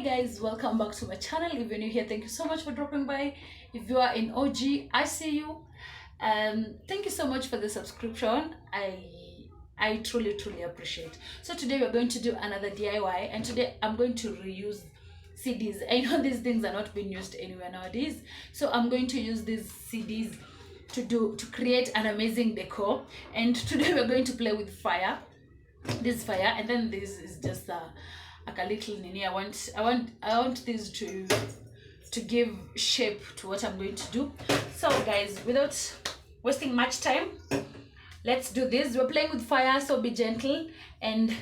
Hi guys, welcome back to my channel. If you're new here, thank you so much for dropping by. If you are in OG, I see you. Thank you so much for the subscription. I truly appreciate. So today we're going to do another DIY, and today I'm going to reuse CDs. I know these things are not being used anywhere nowadays, so I'm going to use these CDs to create an amazing decor. And today we're going to play with fire. This fire, and then this is just like a little nini. I want this to give shape to what I'm going to do. So guys, without wasting much time, let's do this. We're playing with fire, so be gentle and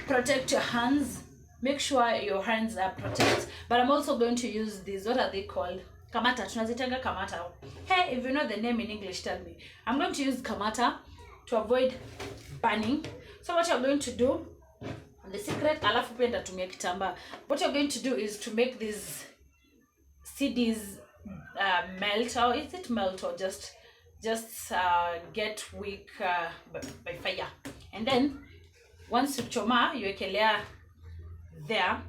protect your hands. Make sure your hands are protected. But I'm also going to use these, what are they called? Kamata. Tunazitenga kamata. Hey, if you know the name in English, tell me. I'm going to use kamata to avoid burning. So what you're going to do, the secret, alafu pia nitatumia kitambaa. What you're going to do is to make these CDs melt, or is it melt or just get weak by fire. And then once you choma, you ekelea there.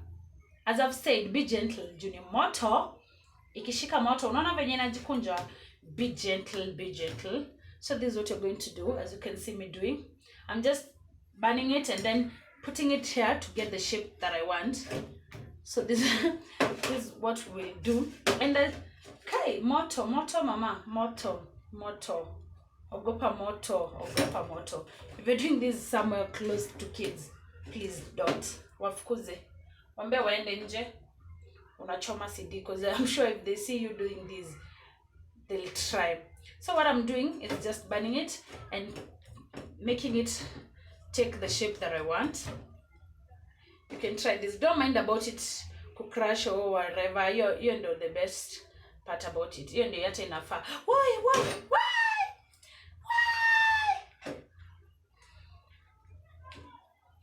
As I've said, be gentle. Juni moto, ikishika moto, unaona venye inajikunja. Be gentle. So this is what you're going to do, as you can see me doing. I'm just burning it and then putting it here to get the shape that I want. So this is what we'll do. And then, okay, moto mama, moto. Ogopa moto. If you're doing this somewhere close to kids, please don't. Wafukuze. Wambia waende nje. Unachoma CD, because I'm sure if they see you doing this, they'll try. So what I'm doing is just burning it and making it take the shape that I want. You can try this. Don't mind about it crash or whatever. You know the best part about it. You know yata inafa. Why?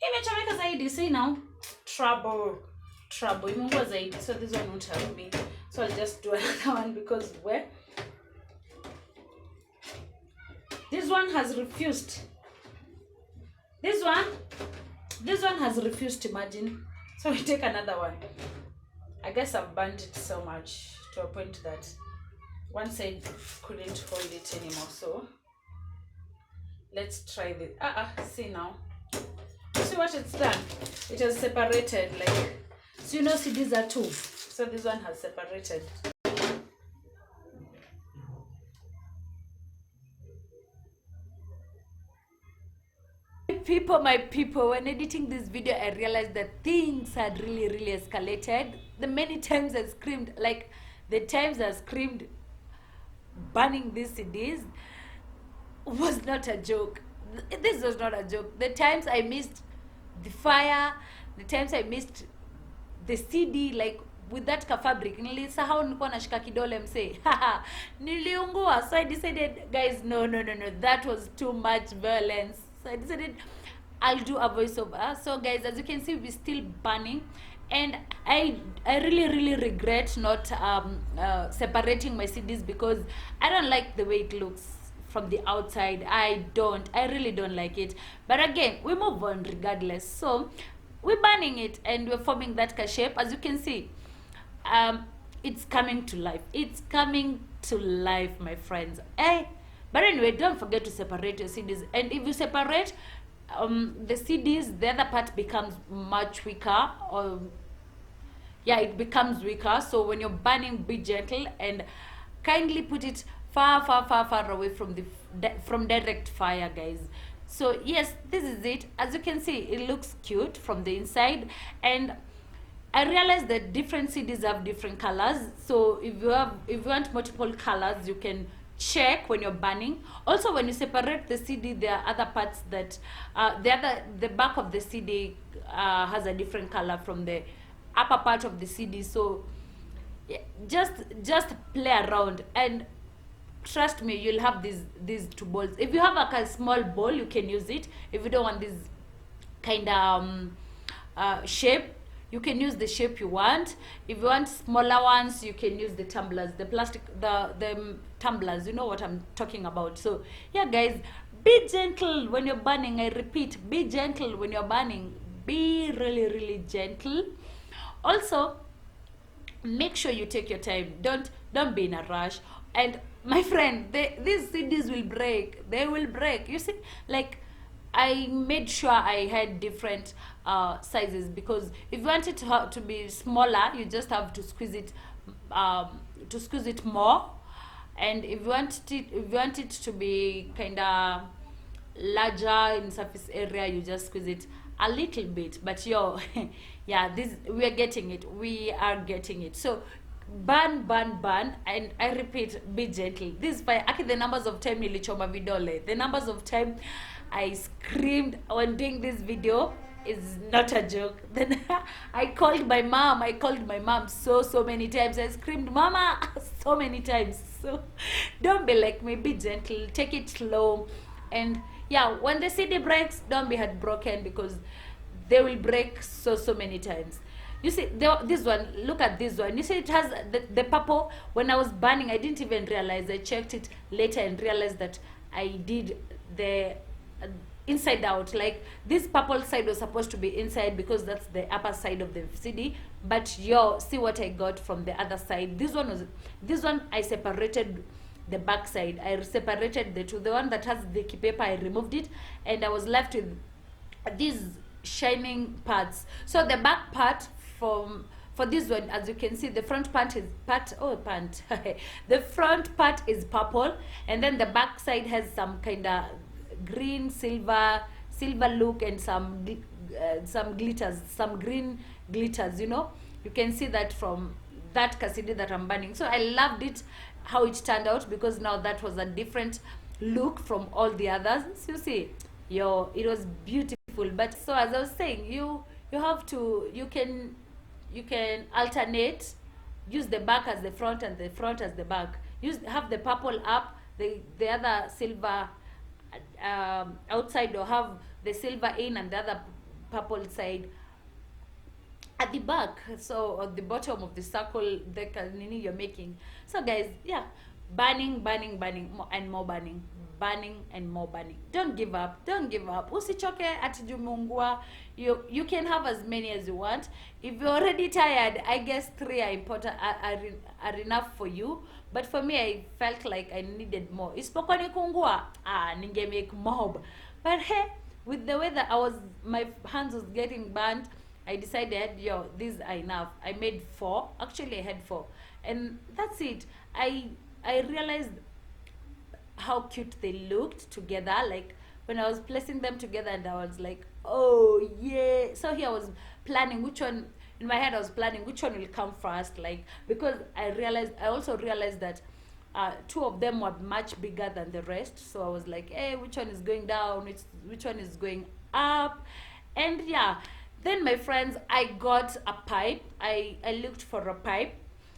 Imechomeka zaidi. See now? Trouble. Imeungua zaidi. So this one won't help me. So I'll just do another one, because where? This one has refused. This one has refused, imagine. So we take another one. I guess I've burned it so much to a point that one side couldn't hold it anymore. So let's try this. See now. See what it's done? It has separated, like, so you know, see, these are two. So this one has separated. My people, when editing this video, I realized that things had really escalated. The many times I screamed, like the times I screamed burning these CDs was not a joke. This was not a joke. The times I missed the fire, the times I missed the CD, like with that fabric, nilisahau nilikuwa nashika kidole msee. Niliungua. So I decided, guys, no, that was too much violence. So I decided I'll do a voiceover. So guys, as you can see, we're still burning, and I really regret not separating my CDs, because I don't like the way it looks from the outside. I really don't like it. But again, we move on regardless. So we're burning it and we're forming that shape. As you can see, it's coming to life, my friends. But anyway, don't forget to separate your CDs. And if you separate the CDs, the other part becomes much weaker, or it becomes weaker. So when you're burning, be gentle and kindly put it far away from direct fire, guys. So yes, this is it. As you can see, it looks cute from the inside, and I realized that different CDs have different colors. So if you want multiple colors, you can check when you're burning. Also, when you separate the CD, there are other parts that the back of the CD has a different color from the upper part of the CD. So just play around, and trust me, you'll have these two balls. If you have like a small ball, you can use it. If you don't want this kind of shape, you can use the shape you want. If you want smaller ones, you can use the tumblers, the plastic, the tumblers. You know what I'm talking about. So yeah, guys, be gentle when you're burning. I repeat, be gentle when you're burning. Be really gentle. Also, make sure you take your time. Don't be in a rush. And my friend, these CDs will break. They will break. You see, like, I made sure I had different sizes, because if you want it to be smaller, you just have to squeeze it more. And if you want it to be kind of larger in surface area, you just squeeze it a little bit. But yo, yeah, this, we are getting it. So burn, and I repeat, be gentle. This by actually the numbers of time nilichoma vidole, the numbers of time I screamed when doing this video is not a joke. Then I called my mom so many times. I screamed mama so many times. So don't be like me, be gentle, take it slow. And yeah, when the CD breaks, don't be heartbroken, because they will break so many times. You see, this one, look at this one. You see, it has the purple. When I was burning, I didn't even realize. I checked it later and realized that I did the inside out. Like, this purple side was supposed to be inside, because that's the upper side of the CD. But yo, see what I got from the other side. This one I separated the back side. I separated the two. The one that has the key paper, I removed it, and I was left with these shining parts. So the back part for this one, as you can see, the front part is the front part is purple, and then the back side has some kind of green silver look, and some glitters, some green glitters, you know. You can see that from that cassidy that I'm burning. So I loved it, how it turned out, because now that was a different look from all the others. So you see, yo, it was beautiful. But so, as I was saying, you can alternate, use the back as the front and the front as the back. Have the purple up, the other silver outside, or have the silver in and the other purple side at the back, so at the bottom of the circle the nini you're making. So guys, yeah, burning and more burning, and more burning. Don't give up, usichoke ati jumungua. You can have as many as you want. If you're already tired, I guess 3 are important, are enough for you. But for me, I felt like I needed more. Isipokuwa ni kungua, ninge make mob. But hey, with the way that my hands was getting burnt, I decided, yo, these are enough. I made 4. Actually, I had 4, and that's it. I realized how cute they looked together, like when I was placing them together, and I was like, oh yeah. So here I was planning which one, in my head I was planning which one will come first, like, because I also realized that 2 of them were much bigger than the rest. So I was like, hey, which one is going down, which one is going up? And yeah, then my friends, I got a pipe. I looked for a pipe.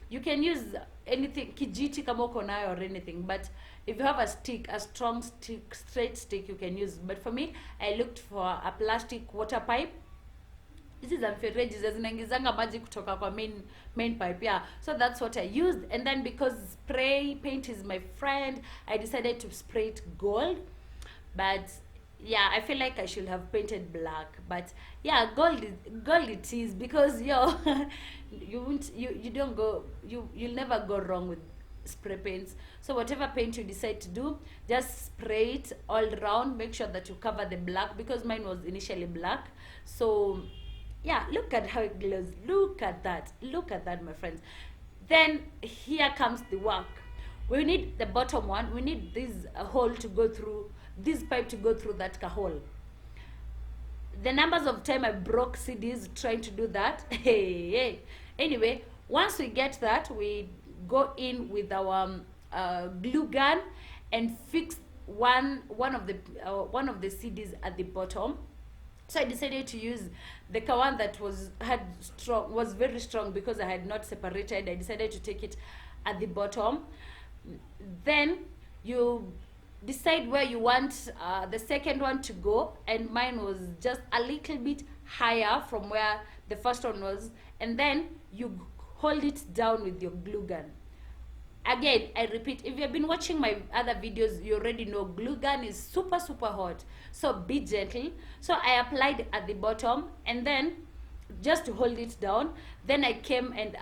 You can use anything, kijiti kama uko nayo, or anything, but if you have a stick, a strong stick, straight stick, you can use. But for me, I looked for a plastic water pipe. This is mfereji zinaingizanga maji kutoka kwa main pipe, yeah. So that's what I used. And then, because spray paint is my friend, I decided to spray it gold. But yeah, I feel like I should have painted black. But yeah, gold it is, because yo, you'll never go wrong with spray paints. So whatever paint you decide to do, just spray it all around. Make sure that you cover the black, because mine was initially black. So yeah, look at how it glows. Look at that, my friends. Then here comes the work. We need the bottom one. We need this hole to go through, this pipe to go through that hole. The numbers of time I broke CDs trying to do that. Hey. Anyway, once we get that, we go in with our glue gun and fix one of the CDs at the bottom. So I decided to use the one that was very strong, because I had not separated. I decided to take it at the bottom. Then you decide where you want the second one to go, and mine was just a little bit higher from where the first one was, and then you hold it down with your glue gun. Again, I repeat, if you've been watching my other videos, you already know glue gun is super hot, so be gentle. So I applied at the bottom, and then just to hold it down. Then I came and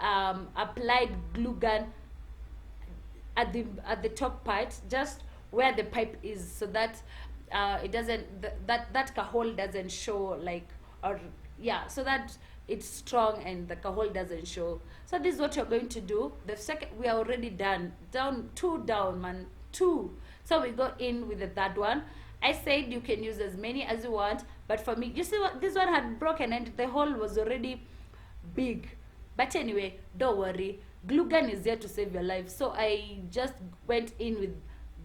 applied glue gun at the top part, just where the pipe is, so that it doesn't that hole doesn't show, like, or yeah, so that it's strong and the hole doesn't show. So this is what you're going to do. The second, we are already done, down, two down, man, two. So we go in with the third one. I said you can use as many as you want, but for me, you see what, this one had broken and the hole was already big. But anyway, don't worry, glue gun is there to save your life. So I just went in with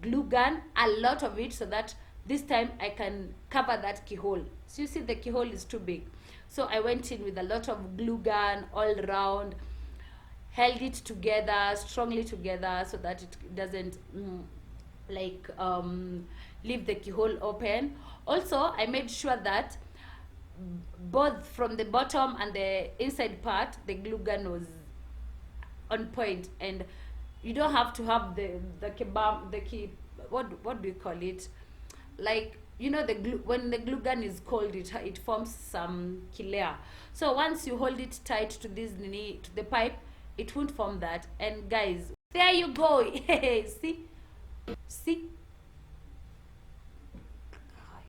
glue gun, a lot of it, so that this time I can cover that keyhole. So you see the keyhole is too big, so I went in with a lot of glue gun all around, held it together, strongly together, so that it doesn't like leave the keyhole open. Also, I made sure that both from the bottom and the inside part, the glue gun was on point. And you don't have to have the kebab, the key, what do you call it, like, you know, the glue, when the glue gun is cold, it forms some layer. So once you hold it tight to this knee, to the pipe, it won't form that. And guys, there you go. See,